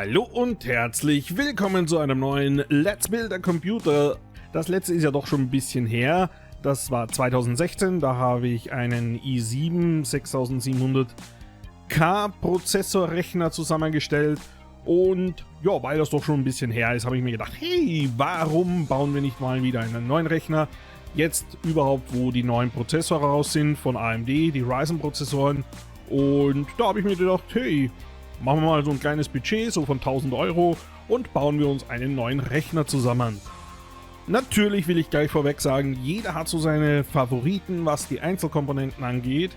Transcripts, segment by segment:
Hallo und herzlich willkommen zu einem neuen Let's Build a Computer. Das letzte ist ja doch schon ein bisschen her. Das war 2016, da habe ich einen i7 6700K Prozessorrechner zusammengestellt. Und ja, weil das doch schon ein bisschen her ist, habe ich mir gedacht, hey, warum bauen wir nicht mal wieder einen neuen Rechner? Jetzt überhaupt, wo die neuen Prozessoren raus sind von AMD, die Ryzen-Prozessoren. Und da habe ich mir gedacht, hey, machen wir mal so ein kleines Budget, so von 1000 Euro und bauen wir uns einen neuen Rechner zusammen. Natürlich will ich gleich vorweg sagen, jeder hat so seine Favoriten, was die Einzelkomponenten angeht.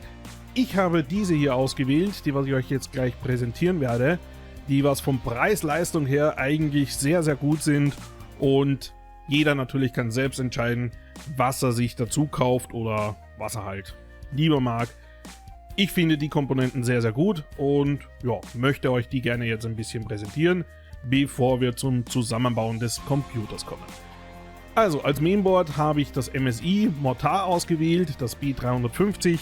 Ich habe diese hier ausgewählt, die was ich euch jetzt gleich präsentieren werde, die was vom Preis-Leistung her eigentlich sehr, sehr gut sind und jeder natürlich kann selbst entscheiden, was er sich dazu kauft oder was er halt lieber mag. Ich finde die Komponenten sehr, sehr gut und ja, möchte euch die gerne jetzt ein bisschen präsentieren, bevor wir zum Zusammenbauen des Computers kommen. Also als Mainboard habe ich das MSI Mortar ausgewählt, das B350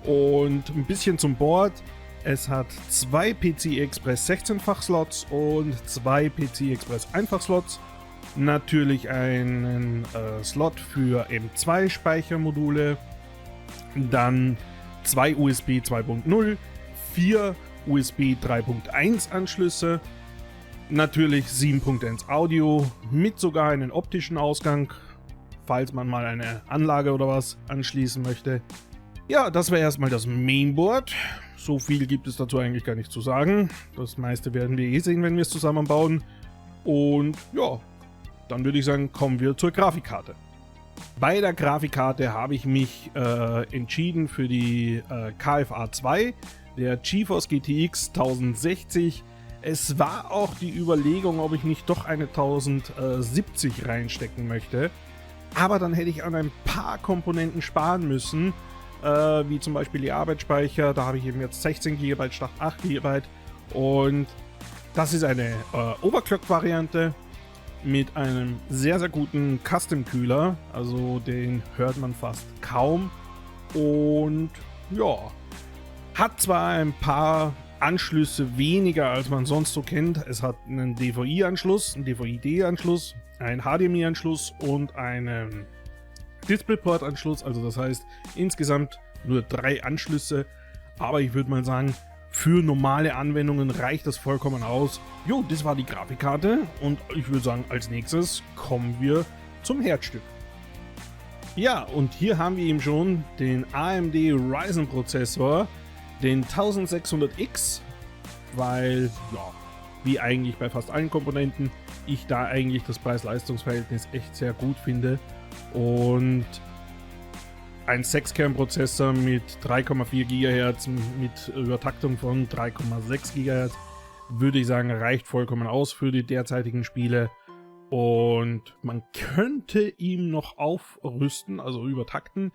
und ein bisschen zum Board. Es hat zwei PCI Express 16-fach Slots und zwei PCI Express Einfach-Slots. Natürlich einen Slot für M2 Speichermodule, dann zwei USB 2.0, 4 USB 3.1 Anschlüsse, natürlich 7.1 Audio mit sogar einem optischen Ausgang, falls man mal eine Anlage oder was anschließen möchte. Ja, das wäre erstmal das Mainboard. So viel gibt es dazu eigentlich gar nicht zu sagen. Das meiste werden wir eh sehen, wenn wir es zusammenbauen. Und ja, dann würde ich sagen, kommen wir zur Grafikkarte. Bei der Grafikkarte habe ich mich entschieden für die KFA 2, der GeForce GTX 1060. Es war auch die Überlegung, ob ich nicht doch eine 1070 reinstecken möchte. Aber dann hätte ich an ein paar Komponenten sparen müssen, wie zum Beispiel die Arbeitsspeicher. Da habe ich eben jetzt 16 GB statt 8 GB. Und das ist eine Overclock-Variante mit einem sehr, sehr guten Custom-Kühler. Also den hört man fast kaum. Und ja, hat zwar ein paar Anschlüsse weniger, als man sonst so kennt. Es hat einen DVI-Anschluss, einen DVI-D-Anschluss, einen HDMI-Anschluss und einen DisplayPort-Anschluss. Also das heißt insgesamt nur 3 Anschlüsse. Aber ich würde mal sagen, für normale Anwendungen reicht das vollkommen aus. Jo, das war die Grafikkarte und ich würde sagen, als nächstes kommen wir zum Herzstück. Ja, und hier haben wir eben schon den AMD Ryzen Prozessor, den 1600X, weil, ja, wie eigentlich bei fast allen Komponenten, ich da eigentlich das Preis-Leistungs-Verhältnis echt sehr gut finde. Und ein 6-Kern-Prozessor mit 3,4 GHz mit Übertaktung von 3,6 GHz, würde ich sagen, reicht vollkommen aus für die derzeitigen Spiele. Und man könnte ihn noch aufrüsten, also übertakten.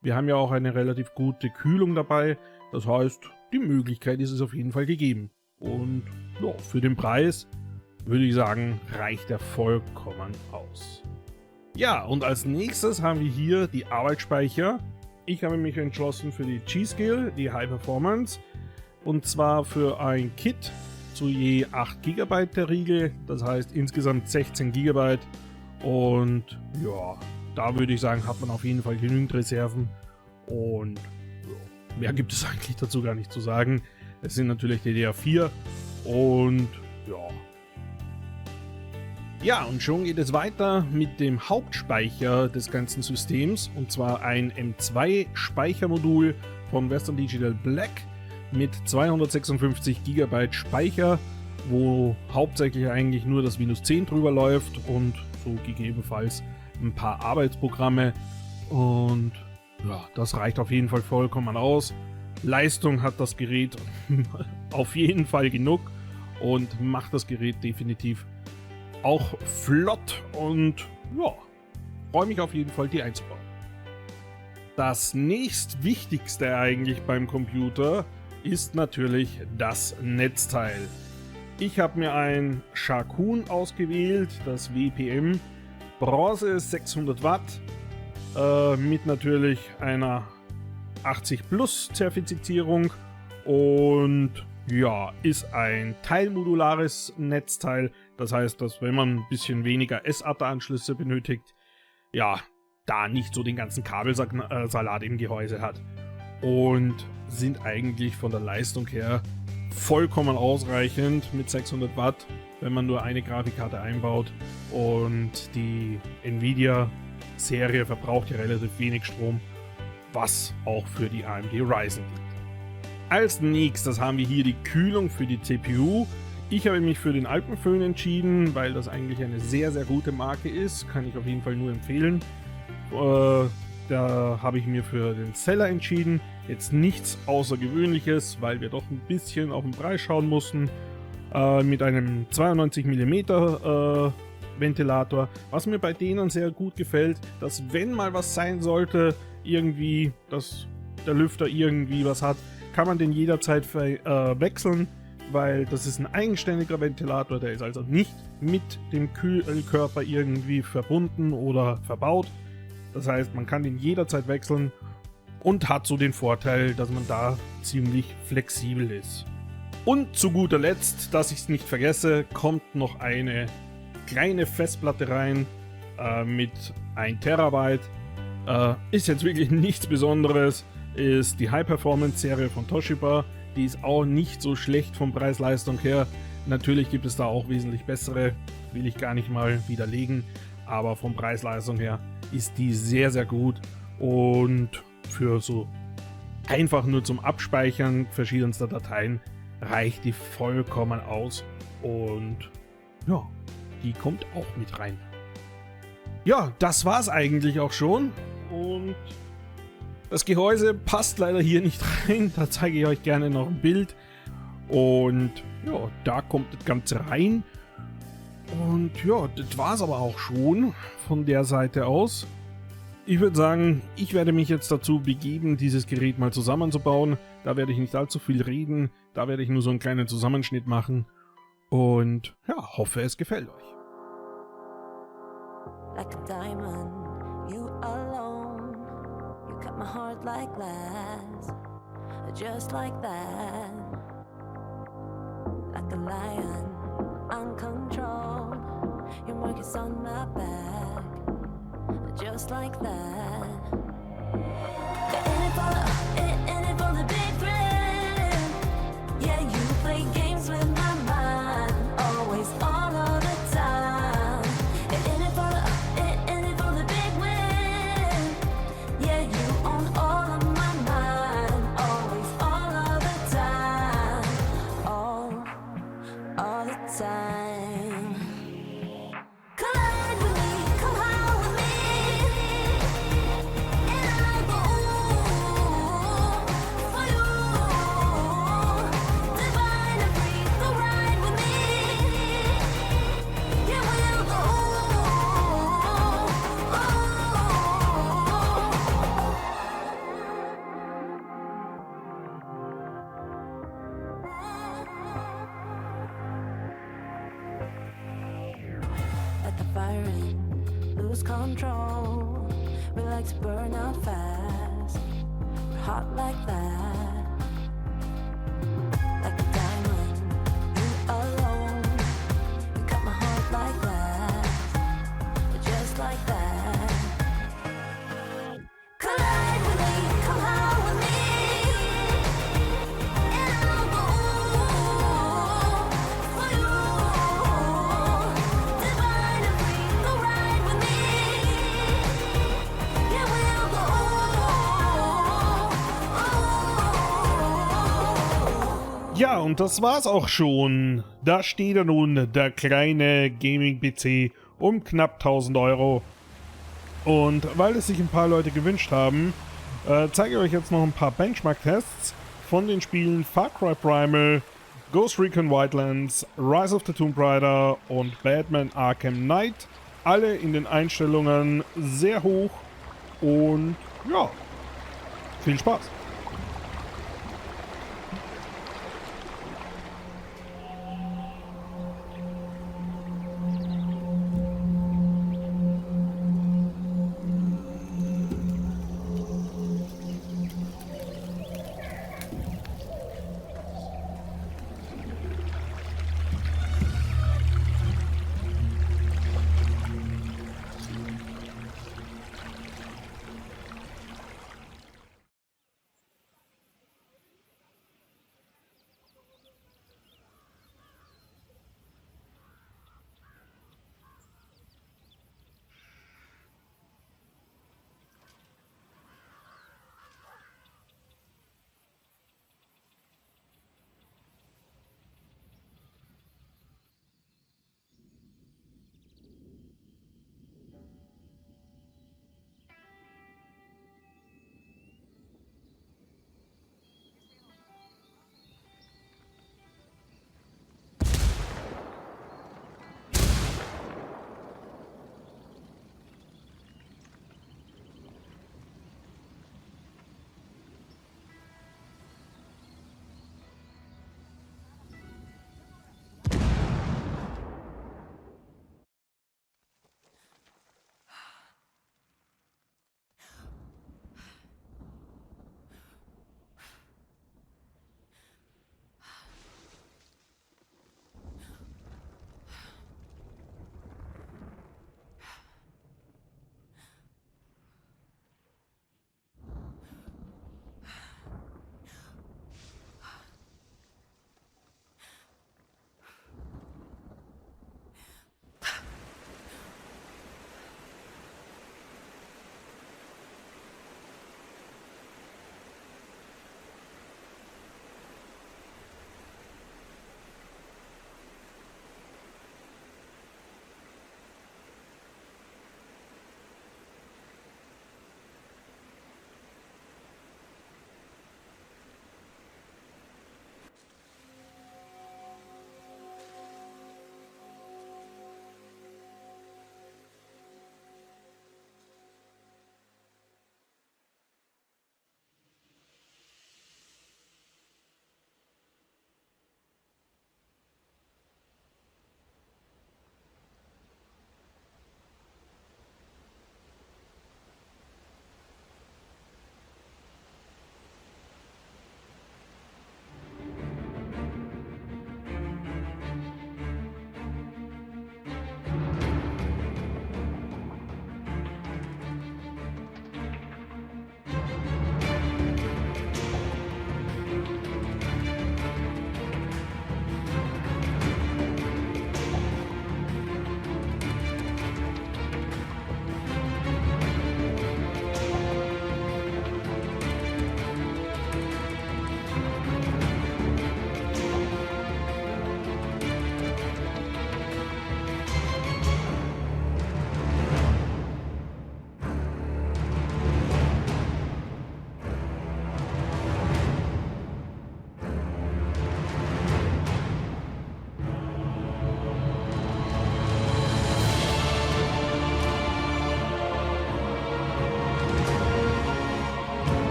Wir haben ja auch eine relativ gute Kühlung dabei. Das heißt, die Möglichkeit ist es auf jeden Fall gegeben. Und ja, für den Preis würde ich sagen, reicht er vollkommen aus. Ja, und als nächstes haben wir hier die Arbeitsspeicher. Ich habe mich entschlossen für die G-Skill, die High Performance. Und zwar für ein Kit zu je 8 GB der Riegel. Das heißt insgesamt 16 GB. Und ja, da würde ich sagen, hat man auf jeden Fall genügend Reserven. Und ja, mehr gibt es eigentlich dazu gar nicht zu sagen. Es sind natürlich DDR4 und ja. Ja, und schon geht es weiter mit dem Hauptspeicher des ganzen Systems, und zwar ein M2 Speichermodul von Western Digital Black mit 256 GB Speicher, wo hauptsächlich eigentlich nur das Windows 10 drüber läuft und so gegebenenfalls ein paar Arbeitsprogramme. Und ja, das reicht auf jeden Fall vollkommen aus. Leistung hat das Gerät auf jeden Fall genug und macht das Gerät definitiv auch flott und ja, freue mich auf jeden Fall, die einzubauen. Das nächstwichtigste eigentlich beim Computer ist natürlich das Netzteil. Ich habe mir ein Sharkoon ausgewählt, das WPM Bronze 600 Watt mit natürlich einer 80 Plus Zertifizierung und ja, ist ein teilmodulares Netzteil. Das heißt, dass wenn man ein bisschen weniger SATA-Anschlüsse benötigt, ja, da nicht so den ganzen Kabelsalat im Gehäuse hat. Und sind eigentlich von der Leistung her vollkommen ausreichend mit 600 Watt, wenn man nur eine Grafikkarte einbaut. Und die Nvidia-Serie verbraucht ja relativ wenig Strom, was auch für die AMD Ryzen gilt. Als nächstes haben wir hier die Kühlung für die CPU. Ich habe mich für den Alpenföhn entschieden, weil das eigentlich eine sehr, sehr gute Marke ist. Kann ich auf jeden Fall nur empfehlen. Da habe ich mir für den Zeller entschieden. Jetzt nichts Außergewöhnliches, weil wir doch ein bisschen auf den Preis schauen mussten. Mit einem 92 mm Ventilator. Was mir bei denen sehr gut gefällt, dass wenn mal was sein sollte, irgendwie, dass der Lüfter irgendwie was hat, kann man den jederzeit wechseln, weil das ist ein eigenständiger Ventilator, der ist also nicht mit dem Kühlkörper irgendwie verbunden oder verbaut. Das heißt, man kann den jederzeit wechseln und hat so den Vorteil, dass man da ziemlich flexibel ist. Und zu guter Letzt, dass ich es nicht vergesse, kommt noch eine kleine Festplatte rein mit 1 Terabyte. Ist jetzt wirklich nichts Besonderes, ist die High-Performance-Serie von Toshiba. Die ist auch nicht so schlecht von Preis-Leistung her. Natürlich gibt es da auch wesentlich bessere, will ich gar nicht mal widerlegen. Aber von Preis-Leistung her ist die sehr, sehr gut. Und für so einfach nur zum Abspeichern verschiedenster Dateien reicht die vollkommen aus. Und ja, die kommt auch mit rein. Ja, das war's eigentlich auch schon. Und das Gehäuse passt leider hier nicht rein. Da zeige ich euch gerne noch ein Bild. Und ja, da kommt das Ganze rein. Und ja, das war's aber auch schon von der Seite aus. Ich würde sagen, ich werde mich jetzt dazu begeben, dieses Gerät mal zusammenzubauen. Da werde ich nicht allzu viel reden. Da werde ich nur so einen kleinen Zusammenschnitt machen. Und ja, hoffe, es gefällt euch. Like a diamond, you alone. You cut my heart like glass, just like that. Like a lion, uncontrolled. Your mark is on my back, just like that. In it for the big thrill. Yeah, you play games with my mind, always, all of the time. In it for the big win. Yeah, you own all of my mind, always, all of the time, all the time. Collide with me, come high with me, and I'll go for you. Divine and free, go ride with me. Yeah, we'll go. Let the firing lose control. We like to burn out fast. We're hot like that. Like a diamond, you alone. You cut my heart like glass, just like that. Collide with me, come high with me, and I'll go for you. Divine and free, go ride with me. Yeah, we'll go. Ja, und das war's auch schon. Da steht er nun, der kleine Gaming-PC um knapp 1000 Euro. Und weil es sich ein paar Leute gewünscht haben, zeige ich euch jetzt noch ein paar Benchmark-Tests von den Spielen Far Cry Primal, Ghost Recon Wildlands, Rise of the Tomb Raider und Batman Arkham Knight. Alle in den Einstellungen sehr hoch und ja, viel Spaß.